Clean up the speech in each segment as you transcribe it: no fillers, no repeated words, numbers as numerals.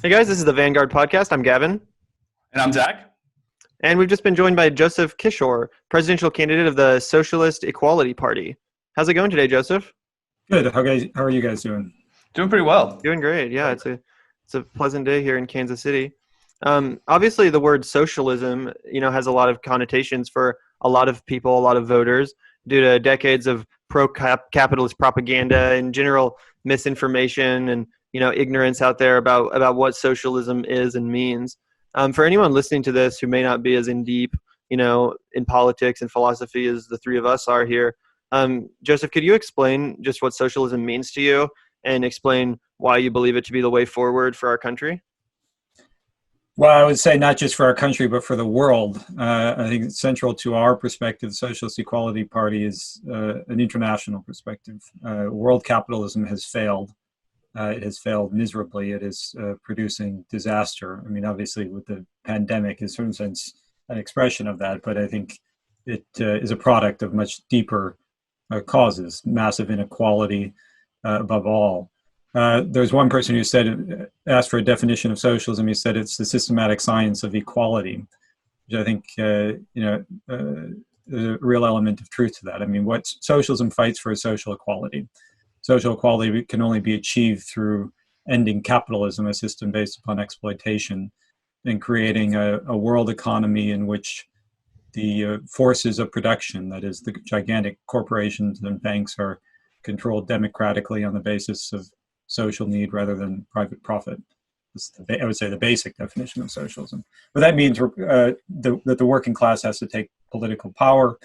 Hey guys, this is the Vanguard podcast. I'm Gavin. And I'm Zac. And we've just been joined by Joseph Kishore, presidential candidate of the Socialist Equality Party. How's it going today, Joseph? Good. How are you guys doing? Doing pretty well. Doing great. Yeah, it's a pleasant day here in Kansas City. Obviously, the word socialism, has a lot of connotations for a lot of people, a lot of voters, due to decades of pro-capitalist propaganda and general misinformation and ignorance out there about what socialism is and means. For anyone listening to this who may not be as in deep, in politics and philosophy as the three of us are here, Joseph, could you explain just what socialism means to you and explain why you believe it to be the way forward for our country? Well, I would say not just for our country, but for the world. I think central to our perspective, the Socialist Equality Party is an international perspective. World capitalism has failed. It has failed miserably. It is producing disaster. I mean, obviously, with the pandemic, in a certain sense, an expression of that. But I think it is a product of much deeper causes, massive inequality above all. There's one person who asked for a definition of socialism. He said it's the systematic science of equality, which I think, there's a real element of truth to that. I mean, what socialism fights for is social equality. Social equality can only be achieved through ending capitalism, a system based upon exploitation, and creating a world economy in which the forces of production, that is, the gigantic corporations and banks, are controlled democratically on the basis of social need rather than private profit. I would say the basic definition of socialism. But that means that the working class has to take political power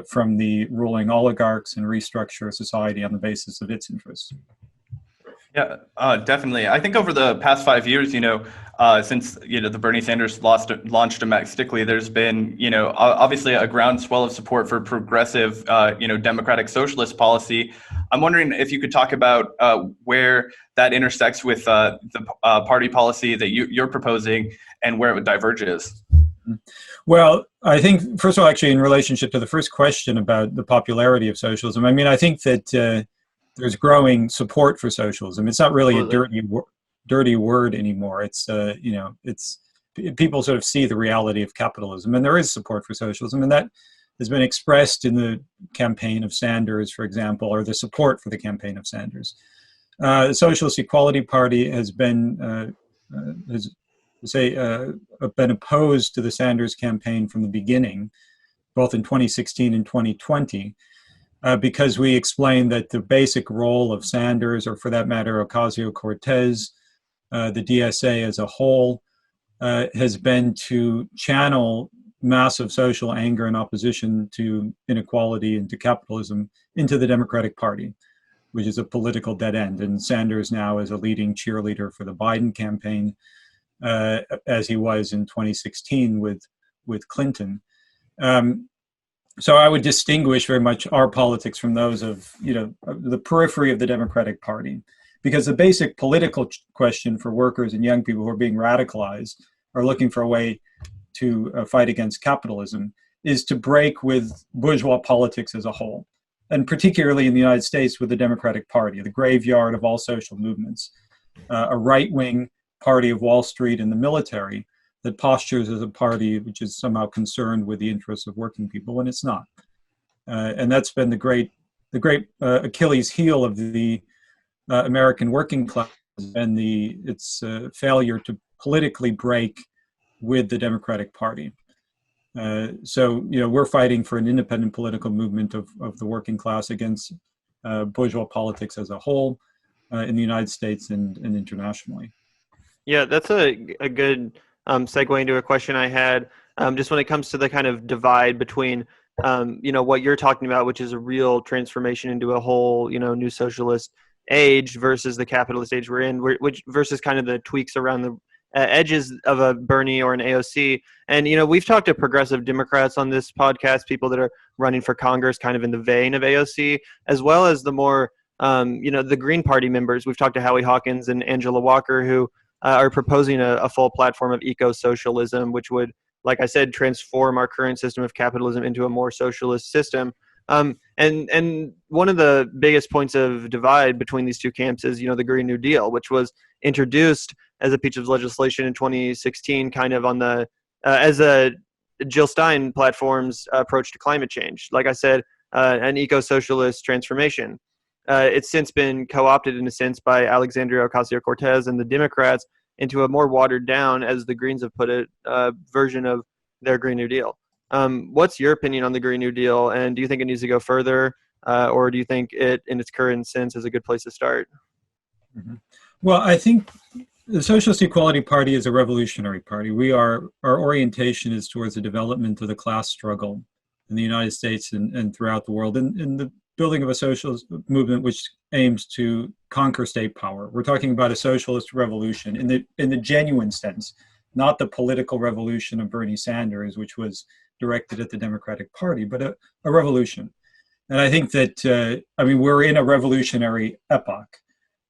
from the ruling oligarchs and restructure society on the basis of its interests. Yeah, definitely. I think over the past 5 years, since the Bernie Sanders launched domestically, there's been obviously a groundswell of support for progressive democratic socialist policy. I'm wondering if you could talk about where that intersects with the party policy that you're proposing and where it diverges. Well, I think, first of all, actually, in relationship to the first question about the popularity of socialism, I mean, I think that there's growing support for socialism. It's not really a dirty word anymore. It's people sort of see the reality of capitalism, and there is support for socialism, and that has been expressed in the campaign of Sanders, for example, or the support for the campaign of Sanders. The Socialist Equality Party has been been opposed to the Sanders campaign from the beginning, both in 2016 and 2020. Because we explained that the basic role of Sanders, or for that matter, Ocasio-Cortez, the DSA as a whole, has been to channel massive social anger and opposition to inequality and to capitalism into the Democratic Party, which is a political dead end. And Sanders now is a leading cheerleader for the Biden campaign, as he was in 2016 with Clinton. So I would distinguish very much our politics from those of, the periphery of the Democratic Party, because the basic political question for workers and young people who are being radicalized, are looking for a way to fight against capitalism, is to break with bourgeois politics as a whole, and particularly in the United States with the Democratic Party, the graveyard of all social movements, a right-wing party of Wall Street and the military that postures as a party which is somehow concerned with the interests of working people when it's not. And that's been the great Achilles heel of the American working class, and its failure to politically break with the Democratic Party. So we're fighting for an independent political movement of the working class against bourgeois politics as a whole in the United States and internationally. Yeah, that's a good segue into a question I had, just when it comes to the kind of divide between, what you're talking about, which is a real transformation into a whole, new socialist age versus the capitalist age we're in, which versus kind of the tweaks around the edges of a Bernie or an AOC. And, we've talked to progressive Democrats on this podcast, people that are running for Congress kind of in the vein of AOC, as well as the more, the Green Party members. We've talked to Howie Hawkins and Angela Walker, who are proposing a full platform of eco-socialism, which would, like I said, transform our current system of capitalism into a more socialist system. And one of the biggest points of divide between these two camps is, the Green New Deal, which was introduced as a piece of legislation in 2016, kind of on the as a Jill Stein platform's approach to climate change. Like I said, an eco-socialist transformation. It's since been co-opted in a sense by Alexandria Ocasio-Cortez and the Democrats into a more watered down, as the Greens have put it, version of their Green New Deal. What's your opinion on the Green New Deal, and do you think it needs to go further, or do you think it, in its current sense, is a good place to start? Mm-hmm. Well, I think the Socialist Equality Party is a revolutionary party. Our orientation is towards the development of the class struggle in the United States and throughout the world, in the building of a socialist movement which aims to conquer state power. We're talking about a socialist revolution in the genuine sense, not the political revolution of Bernie Sanders, which was directed at the Democratic Party, but a revolution. And I think that, we're in a revolutionary epoch.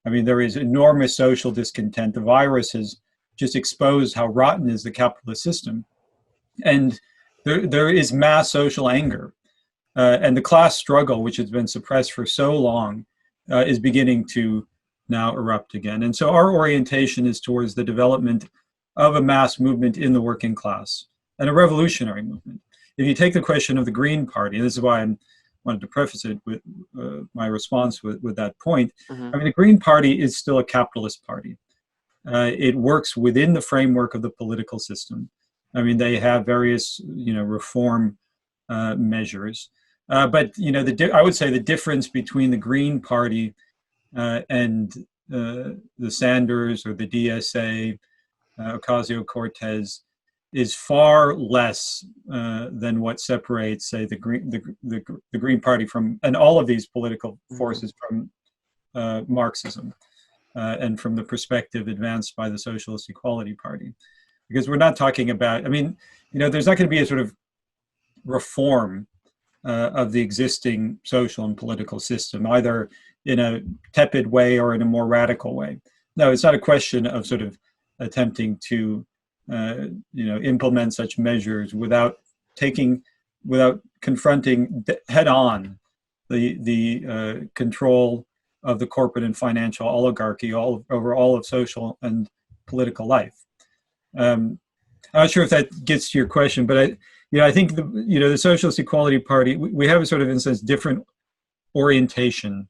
There is enormous social discontent. The virus has just exposed how rotten is the capitalist system. And there is mass social anger. And the class struggle, which has been suppressed for so long, is beginning to now erupt again. And so our orientation is towards the development of a mass movement in the working class and a revolutionary movement. If you take the question of the Green Party, and this is why I wanted to preface it with my response with that point. Mm-hmm. The Green Party is still a capitalist party. It works within the framework of the political system. They have various, reform measures. But I would say the difference between the Green Party and the Sanders or the DSA, Ocasio-Cortez, is far less than what separates, say, the Green Party from, and all of these political forces, from Marxism and from the perspective advanced by the Socialist Equality Party. Because we're not talking about, there's not going to be a sort of reform of the existing social and political system, either in a tepid way or in a more radical way. No, it's not a question of sort of attempting to implement such measures without confronting head on the control of the corporate and financial oligarchy over all of social and political life. I'm not sure if that gets to your question, but I think the Socialist Equality Party, we have a sort of, in a sense, different orientation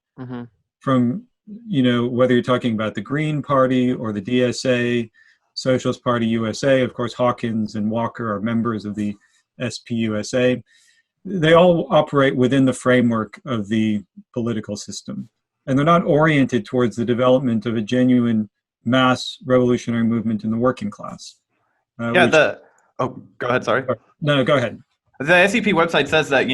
from, whether you're talking about the Green Party or the DSA, Socialist Party USA. Of course, Hawkins and Walker are members of the SPUSA. They all operate within the framework of the political system, and they're not oriented towards the development of a genuine mass revolutionary movement in the working class. Go ahead, sorry. No, go ahead. The SEP website says that,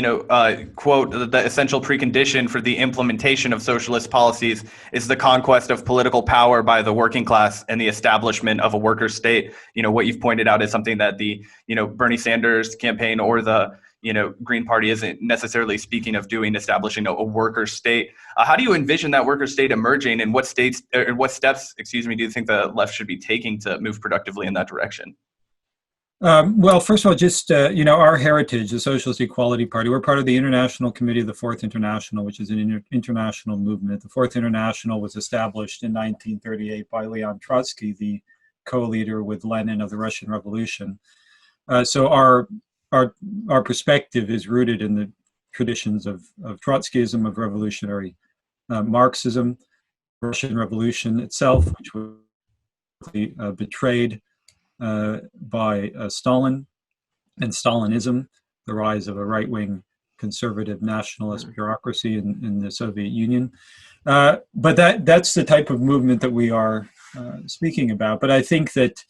quote, the essential precondition for the implementation of socialist policies is the conquest of political power by the working class and the establishment of a worker state. What you've pointed out is something that the, Bernie Sanders campaign or the, Green Party isn't necessarily speaking of doing, establishing a worker state. How do you envision that worker state emerging, and what steps, do you think the left should be taking to move productively in that direction? Well, first of all, just, our heritage, the Socialist Equality Party, we're part of the International Committee of the Fourth International, which is an international movement. The Fourth International was established in 1938 by Leon Trotsky, the co-leader with Lenin of the Russian Revolution. So our perspective is rooted in the traditions of Trotskyism, of revolutionary Marxism, Russian Revolution itself, which was betrayed by Stalin and Stalinism, the rise of a right-wing conservative nationalist bureaucracy in the Soviet Union. But that's the type of movement that we are speaking about. But I think that,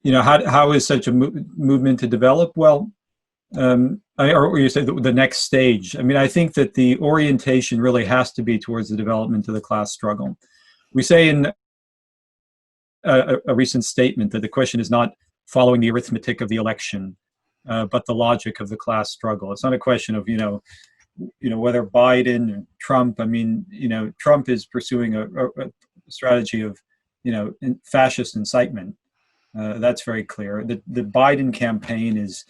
how is such a movement to develop? Well, or you say the next stage. I think that the orientation really has to be towards the development of the class struggle. We say in a recent statement that the question is not following the arithmetic of the election, but the logic of the class struggle. It's not a question of, whether Biden or Trump. Trump is pursuing a strategy of, fascist incitement. That's very clear. The Biden campaign is,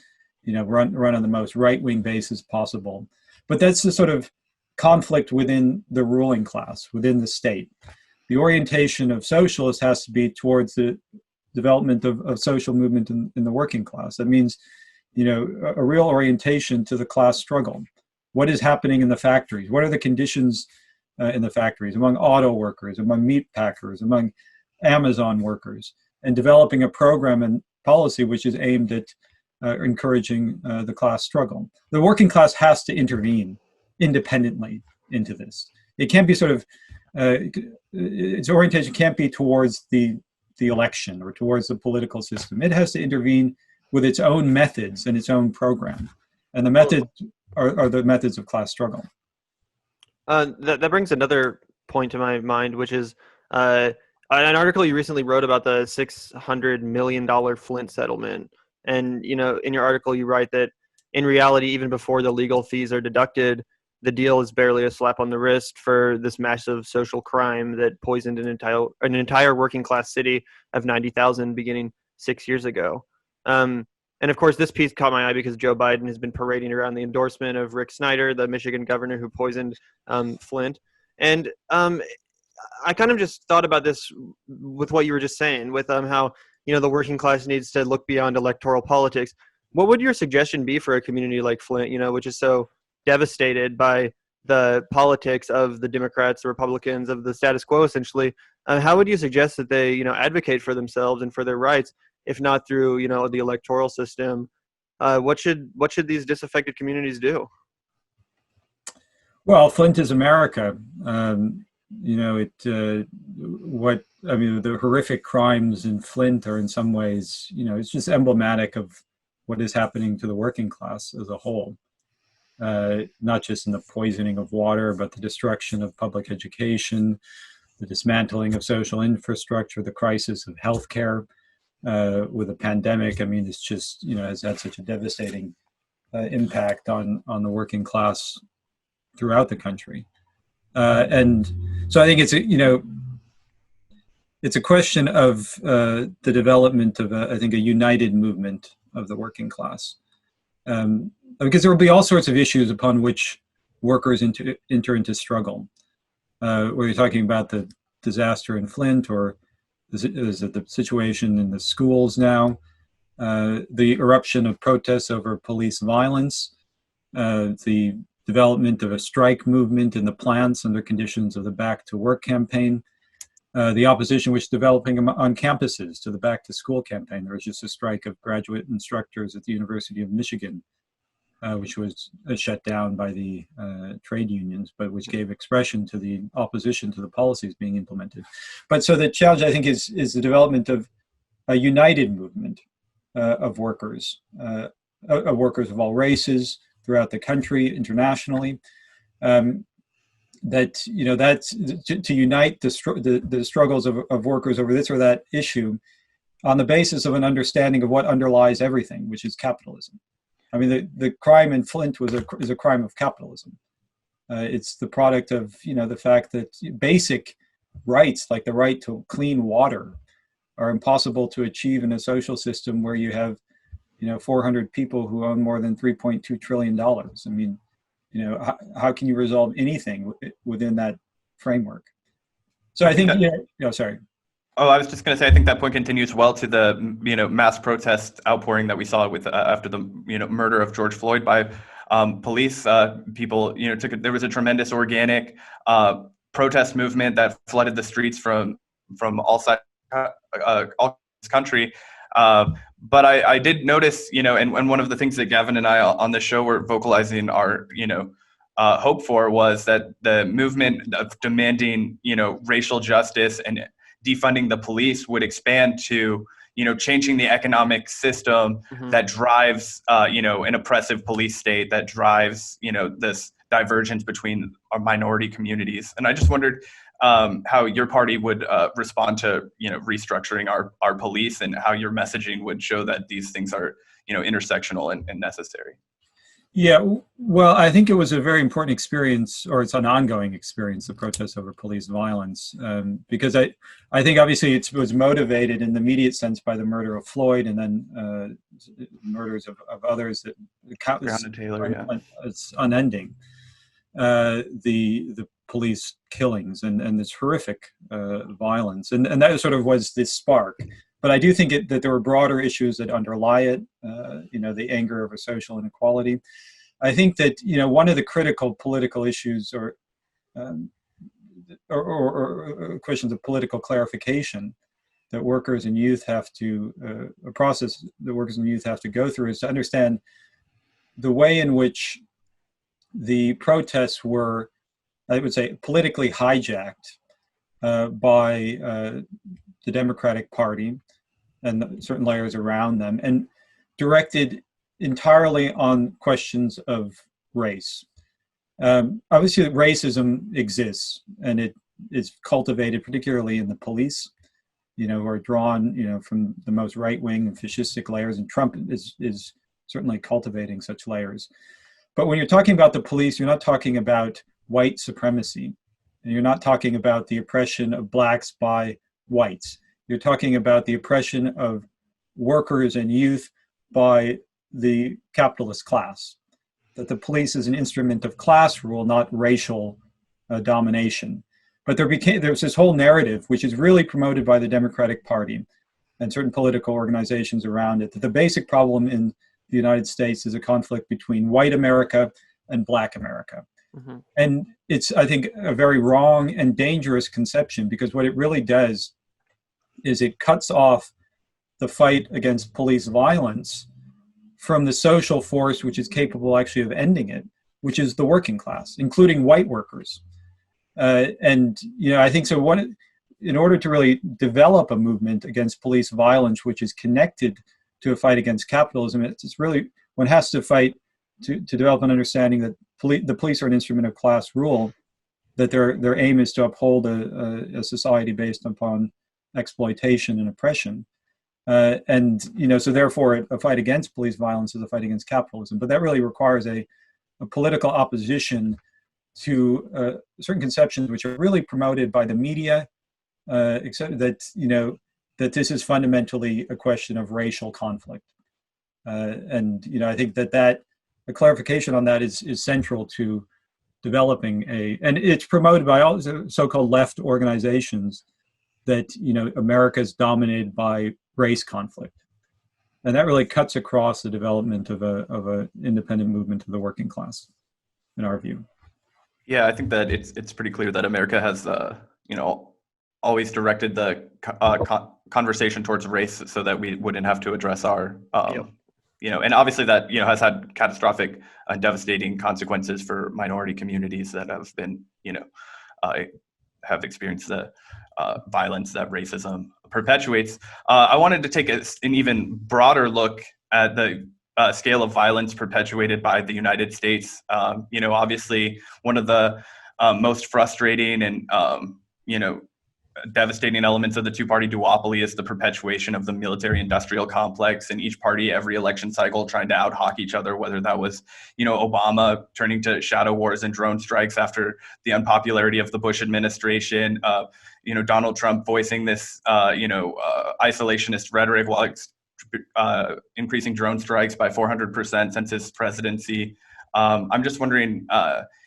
run on the most right-wing basis possible. But that's the sort of conflict within the ruling class, within the state. The orientation of socialists has to be towards the development of social movement in the working class. That means, a real orientation to the class struggle. What is happening in the factories? What are the conditions in the factories, among auto workers, among meat packers, among Amazon workers, and developing a program and policy which is aimed at encouraging the class struggle. The working class has to intervene independently into this. It can't be sort of, its orientation can't be towards the election or towards the political system. It has to intervene with its own methods and its own program. And the methods are the methods of class struggle. That brings another point to my mind, which is an article you recently wrote about the $600 million Flint settlement. And, in your article, you write that in reality, even before the legal fees are deducted, the deal is barely a slap on the wrist for this massive social crime that poisoned an entire working class city of 90,000 beginning 6 years ago. And of course, this piece caught my eye because Joe Biden has been parading around the endorsement of Rick Snyder, the Michigan governor who poisoned Flint. And I kind of just thought about this with what you were just saying, with how the working class needs to look beyond electoral politics. What would your suggestion be for a community like Flint, which is so devastated by the politics of the Democrats, the Republicans, of the status quo, essentially? How would you suggest that they, advocate for themselves and for their rights, if not through, the electoral system? What should these disaffected communities do? Well, Flint is America. The horrific crimes in Flint are in some ways, it's just emblematic of what is happening to the working class as a whole. Not just in the poisoning of water, but the destruction of public education, the dismantling of social infrastructure, the crisis of healthcare with a pandemic. I mean, it's just, has had such a devastating impact on the working class throughout the country. And so I think it's a question of the development of a united movement of the working class. Because there will be all sorts of issues upon which workers enter into struggle. Whether you're talking about the disaster in Flint, or is it the situation in the schools now, the eruption of protests over police violence, the development of a strike movement in the plants under conditions of the Back to Work campaign, the opposition which is developing on campuses to the Back to School campaign. There was just a strike of graduate instructors at the University of Michigan, which was shut down by the trade unions, but which gave expression to the opposition to the policies being implemented. But so the challenge, I think, is the development of a united movement of workers of all races throughout the country, internationally. That's to unite the struggles of workers over this or that issue on the basis of an understanding of what underlies everything, which is capitalism. I mean, the crime in Flint is a crime of capitalism. It's the product of the fact that basic rights like the right to clean water are impossible to achieve in a social system where you have 400 people who own more than $3.2 trillion. I mean, how can you resolve anything within that framework? So I think sorry. Oh, I was just going to say, I think that point continues well to the, mass protest outpouring that we saw with after the, murder of George Floyd by police. People, there was a tremendous organic protest movement that flooded the streets from all sides, all this country. But I did notice, and one of the things that Gavin and I on the show were vocalizing our, hope for was that the movement of demanding, racial justice and defunding the police would expand to, changing the economic system that drives, an oppressive police state that drives, this divergence between our minority communities. And I just wondered how your party would respond to, restructuring our police, and how your messaging would show that these things are, intersectional and necessary. Yeah, well, I think it was a very important experience, or it's an ongoing experience, the protests over police violence, because I think obviously it was motivated in the immediate sense by the murder of Floyd, and then murders of others that Taylor, it's unending. the police killings and this horrific violence, and that sort of was this spark. But I do think that there were broader issues that underlie it. The anger over social inequality. I think that one of the critical political issues or questions of political clarification that workers and youth have to a process that workers and youth have to go through is to understand the way in which the protests were, I would say, politically hijacked by the Democratic Party and certain layers around them, and directed entirely on questions of race. Obviously, racism exists, and it is cultivated particularly in the police, who are drawn, from the most right-wing and fascistic layers, and Trump is certainly cultivating such layers. But when you're talking about the police, you're not talking about white supremacy, and you're not talking about the oppression of blacks by whites. You're talking about the oppression of workers and youth by the capitalist class. That the police is an instrument of class rule, not racial domination. But there's this whole narrative, which is really promoted by the Democratic Party and certain political organizations around it, that the basic problem in the United States is a conflict between white America and black America. Mm-hmm. And it's, I think, a very wrong and dangerous conception, because what it really does is it cuts off the fight against police violence from the social force which is capable actually of ending it, which is the working class, including white workers. I think so. In order to really develop a movement against police violence, which is connected to a fight against capitalism, it's really, one has to fight to develop an understanding that the police are an instrument of class rule, that their aim is to uphold a society based upon exploitation and oppression. So therefore a fight against police violence is a fight against capitalism. But that really requires a political opposition to certain conceptions which are really promoted by the media, except that, that this is fundamentally a question of racial conflict. I think that a clarification on that is central to developing and it's promoted by all the so-called left organizations, that America is dominated by race conflict, and that really cuts across the development of a independent movement of the working class, in our view. Yeah, I think that it's pretty clear that America has always directed the conversation towards race so that we wouldn't have to address our and obviously that has had catastrophic and devastating consequences for minority communities that have been have experienced the violence that racism perpetuates. I wanted to take an even broader look at the scale of violence perpetuated by the United States. Obviously one of the most frustrating and devastating elements of the two-party duopoly is the perpetuation of the military-industrial complex, and each party every election cycle trying to out-hawk each other, whether that was Obama turning to shadow wars and drone strikes after the unpopularity of the Bush administration, Donald Trump voicing this isolationist rhetoric while increasing drone strikes by 400% since his presidency. I'm just wondering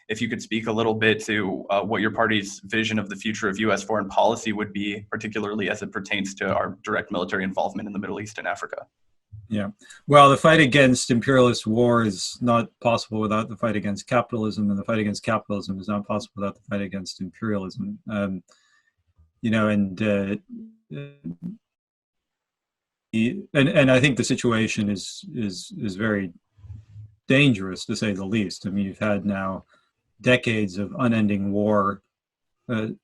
if you could speak a little bit to what your party's vision of the future of U.S. foreign policy would be, particularly as it pertains to our direct military involvement in the Middle East and Africa. Yeah, well, the fight against imperialist war is not possible without the fight against capitalism, and the fight against capitalism is not possible without the fight against imperialism. And I think the situation is very dangerous, to say the least. I mean, you've had now decades of unending war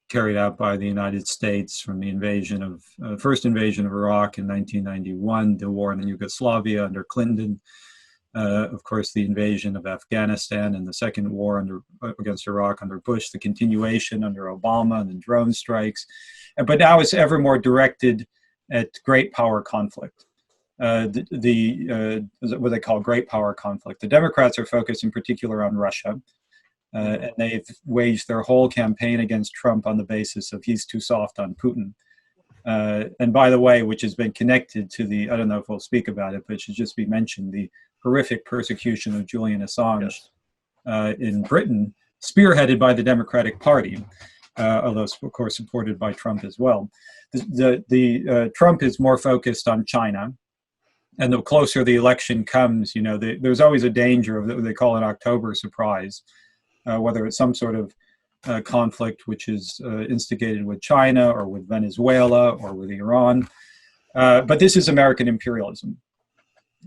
carried out by the United States, from the first invasion of Iraq in 1991, the war in Yugoslavia under Clinton, of course, the invasion of Afghanistan, and the second war against Iraq under Bush, the continuation under Obama, and the drone strikes. But now it's ever more directed at great power conflict. What they call great power conflict. The Democrats are focused in particular on Russia. And they've waged their whole campaign against Trump on the basis of he's too soft on Putin. And by the way, which has been connected to I don't know if we'll speak about it, but it should just be mentioned, the horrific persecution of Julian Assange in Britain, spearheaded by the Democratic Party, although of course supported by Trump as well. Trump is more focused on China, and the closer the election comes, there's always a danger of what they call an October surprise, whether it's some sort of conflict which is instigated with China or with Venezuela or with Iran. But this is American imperialism.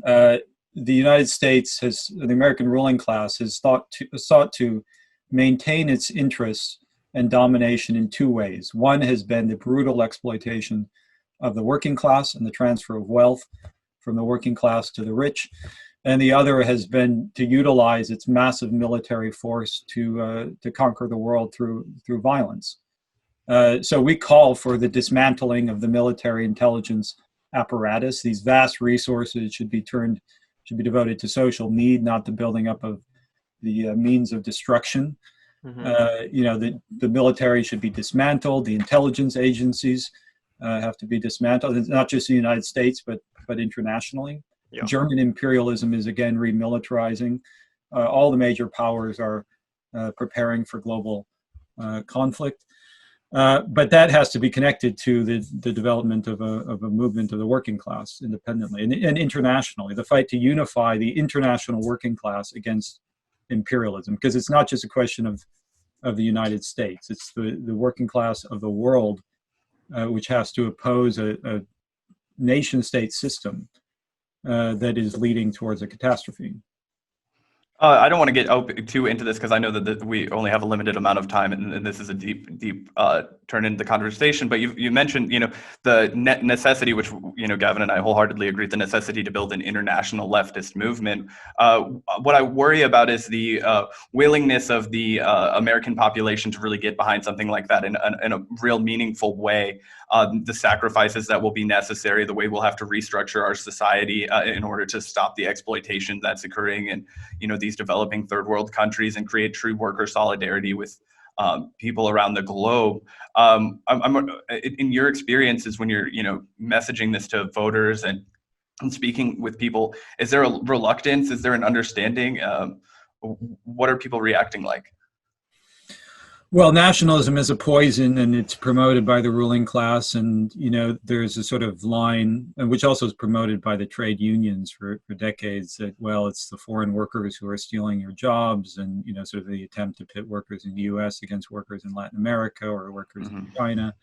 The United States the American ruling class has sought to maintain its interests and domination in two ways. One has been the brutal exploitation of the working class and the transfer of wealth from the working class to the rich. And the other has been to utilize its massive military force to conquer the world through violence. So we call for the dismantling of the military intelligence apparatus. These vast resources should be devoted to social need, not the building up of the means of destruction. Mm-hmm. The military should be dismantled. The intelligence agencies have to be dismantled. It's not just the United States, but internationally. Yeah. German imperialism is again remilitarizing. All the major powers are preparing for global conflict. But that has to be connected to the development of a movement of the working class independently and internationally. The fight to unify the international working class against imperialism, because it's not just a question of the United States. It's the working class of the world, which has to oppose a nation-state system that is leading towards a catastrophe. I don't want to get too into this because I know that we only have a limited amount of time, and this is a deep turn into the conversation. But you mentioned, the necessity, which Gavin and I wholeheartedly agree, the necessity to build an international leftist movement. What I worry about is the willingness of the American population to really get behind something like that in a real meaningful way. The sacrifices that will be necessary, the way we'll have to restructure our society in order to stop the exploitation that's occurring in these developing third world countries and create true worker solidarity with people around the globe. In your experiences when you're messaging this to voters and speaking with people, is there a reluctance? Is there an understanding? What are people reacting like? Well, nationalism is a poison, and it's promoted by the ruling class. And, there's a sort of line, which also is promoted by the trade unions for decades, that, well, it's the foreign workers who are stealing your jobs, and, sort of the attempt to pit workers in the U.S. against workers in Latin America or workers in China.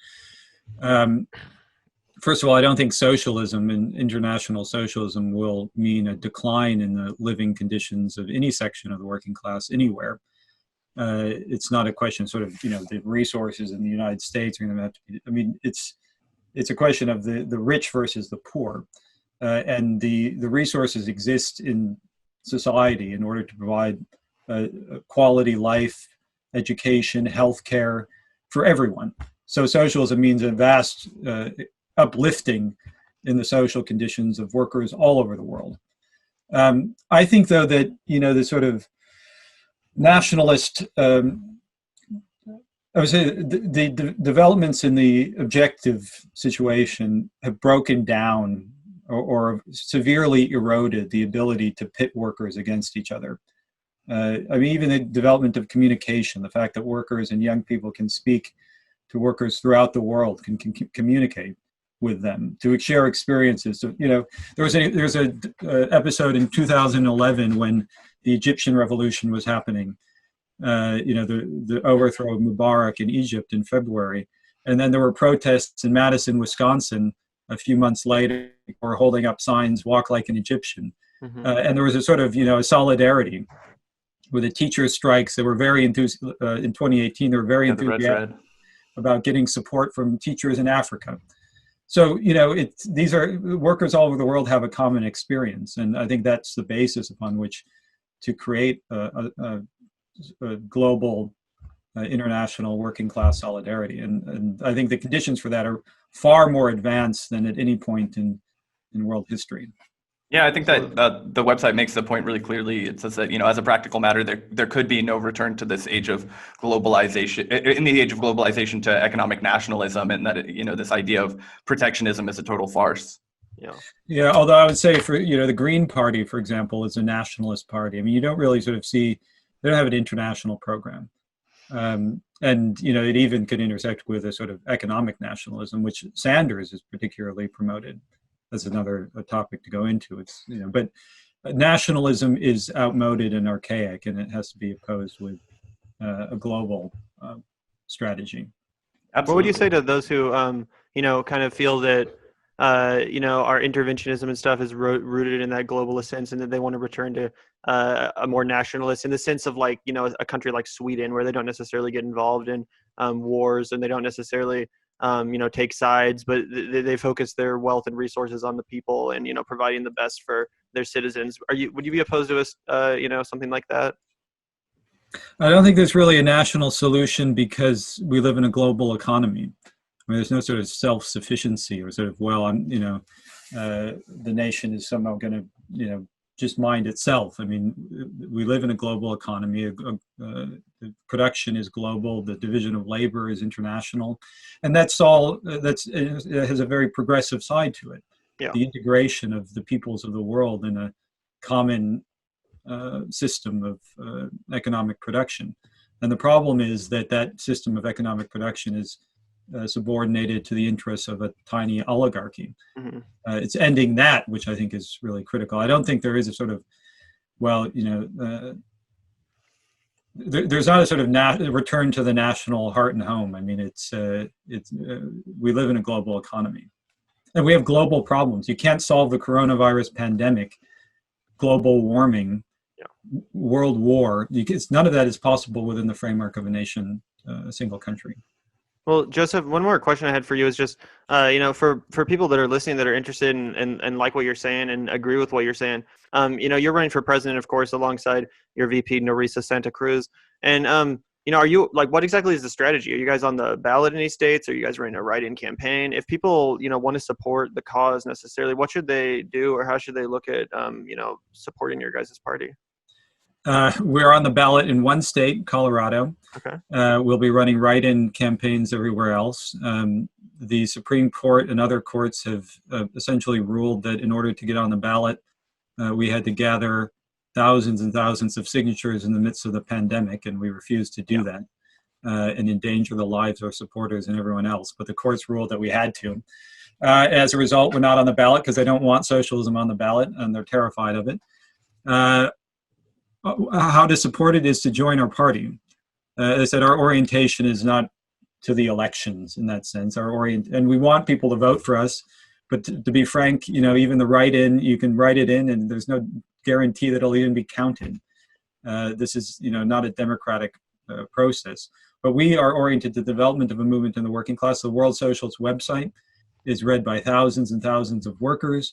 First of all, I don't think socialism and international socialism will mean a decline in the living conditions of any section of the working class anywhere. It's not a question sort of, the resources in the United States are going to have to be, it's a question of the rich versus the poor. And the resources exist in society in order to provide a quality life, education, healthcare for everyone. So socialism means a vast uplifting in the social conditions of workers all over the world. I think, though, that, the sort of nationalist, I would say the developments in the objective situation have broken down or severely eroded the ability to pit workers against each other. Even the development of communication, the fact that workers and young people can speak to workers throughout the world, can communicate with them, to share experiences. So, there's a episode in 2011 when the Egyptian revolution was happening, the overthrow of Mubarak in Egypt in February. And then there were protests in Madison, Wisconsin, a few months later, were holding up signs, "Walk like an Egyptian." Mm-hmm. And there was a sort of, a solidarity with the teachers' strikes. They were very in 2018, they were very enthusiastic about getting support from teachers in Africa. So, these are workers all over the world have a common experience. And I think that's the basis upon which to create a global international working class solidarity. And I think the conditions for that are far more advanced than at any point in world history. Yeah, I think that the website makes the point really clearly. It says that, as a practical matter, there could be no return to this age of globalization, in the age of globalization, to economic nationalism, and that, this idea of protectionism is a total farce. Yeah. Although I would say for, the Green Party, for example, is a nationalist party. You don't really sort of see, they don't have an international program. And it even could intersect with a sort of economic nationalism, which Sanders has particularly promoted. That's another topic to go into. It's but nationalism is outmoded and archaic, and it has to be opposed with a global strategy. Absolutely. What would you say to those who, kind of feel that, our interventionism and stuff is rooted in that globalist sense, and that they want to return to a more nationalist, in the sense of like, a country like Sweden, where they don't necessarily get involved in wars, and they don't necessarily, take sides, but they focus their wealth and resources on the people, and providing the best for their citizens. Would you be opposed to something like that? I don't think there's really a national solution, because we live in a global economy. I mean, there's no sort of self-sufficiency or sort of, the nation is somehow going to, just mind itself. I mean, we live in a global economy. The production is global. The division of labor is international, and that's all. It has a very progressive side to it. Yeah. The integration of the peoples of the world in a common system of economic production. And the problem is that system of economic production is subordinated to the interests of a tiny oligarchy. Mm-hmm. It's ending that, which I think is really critical. I don't think there is a sort of, there's not a sort of return to the national heart and home. I mean, we live in a global economy, and we have global problems. You can't solve the coronavirus pandemic, global warming, world war. None of that is possible within the framework of a nation, a single country. Well, Joseph, one more question I had for you is just, for people that are listening that are interested and like what you're saying and agree with what you're saying, you're running for president, of course, alongside your VP, Norisa Santa Cruz. And, are you, like, what exactly is the strategy? Are you guys on the ballot in any states? Are you guys running a write-in campaign? If people, want to support the cause necessarily, what should they do, or how should they look at, supporting your guys' party? We're on the ballot in one state, Colorado. Okay. We'll be running write-in campaigns everywhere else. The Supreme Court and other courts have essentially ruled that in order to get on the ballot, we had to gather thousands and thousands of signatures in the midst of the pandemic, and we refused to do that and endanger the lives of our supporters and everyone else. But the courts ruled that we had to. As a result, we're not on the ballot because they don't want socialism on the ballot, and they're terrified of it. How to support it is to join our party. As I said, our orientation is not to the elections in that sense. And we want people to vote for us, but to be frank, even the write-in, you can write it in, and there's no guarantee that it'll even be counted. This is, not a democratic process. But we are oriented to the development of a movement in the working class. The World Socialist website is read by thousands and thousands of workers.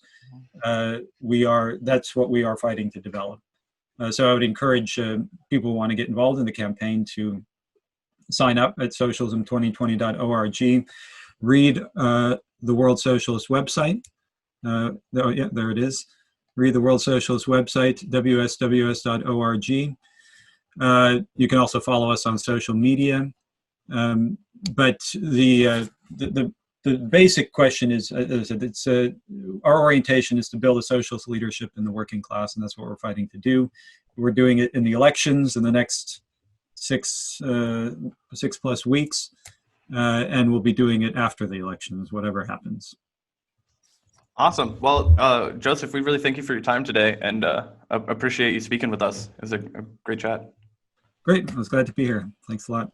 That's what we are fighting to develop. So I would encourage people who want to get involved in the campaign to sign up at socialism2020.org, read the World Socialist website. There it is. Read the World Socialist website, wsws.org. You can also follow us on social media. But the basic question is, our orientation is to build a socialist leadership in the working class, and that's what we're fighting to do. We're doing it in the elections in the next 6+ weeks, and we'll be doing it after the elections, whatever happens. Awesome. Well, Joseph, we really thank you for your time today, and appreciate you speaking with us. It was a great chat. Great. I was glad to be here. Thanks a lot.